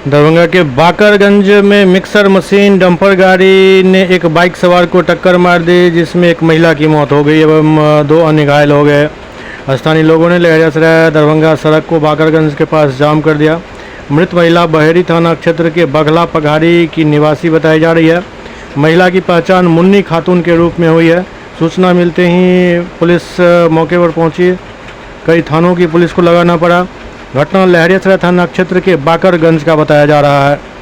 दरभंगा के बाकरगंज में mixer machine dumper गाड़ी ने एक बाइक सवार को टक्कर मार दी, जिसमें एक महिला की मौत हो गई एवं दो अन्य घायल हो गए। स्थानीय लोगों ने लहरियासराय दरभंगा सड़क को बाकरगंज के पास जाम कर दिया। मृत महिला बहेड़ी थाना क्षेत्र के बघला पघाड़ी की निवासी बताई जा रही है। महिला की पहचान मुन्नी खातून के रूप में हुई है। सूचना मिलते ही पुलिस मौके पर पहुंची। कई थानों की पुलिस को लगाना पड़ा। घटना लहरियासराय थाना क्षेत्र के बाकरगंज का बताया जा रहा है।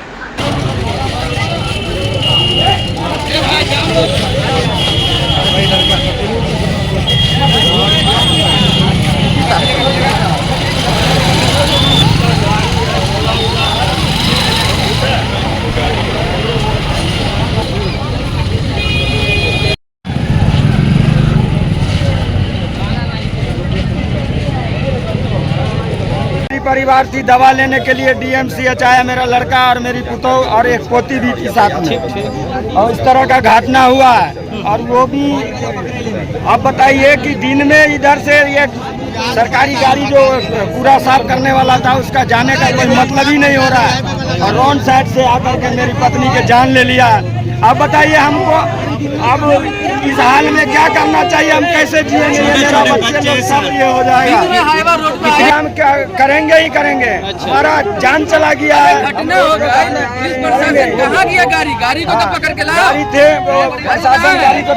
परिवार थी, दवा लेने के लिए डीएमसीएच आया मेरा लड़का और मेरी पुतोह और एक पोती भी थी साथ में, और इस तरह का घटना हुआ है। और वो भी अब बताइए कि दिन में इधर से ये सरकारी गाड़ी जो पूरा साफ करने वाला था उसका जाने का कोई मतलब ही नहीं हो रहा है, और रॉन्ग साइड से आकर के मेरी पत्नी के जान ले लिया। अब बताइए हमको अब इस हाल में क्या करना चाहिए, हम कैसे जिएंगे? ये मेरा बच्चे लोग सब ये हो जाएगा, हम क्या करेंगे ही करेंगे। हमारा जान चला गया है। घटना हो गई, कहाँ गया गाड़ी? गाड़ी को तो पकड़ के लाओ। गाड़ी थे, प्रशासन गाड़ी को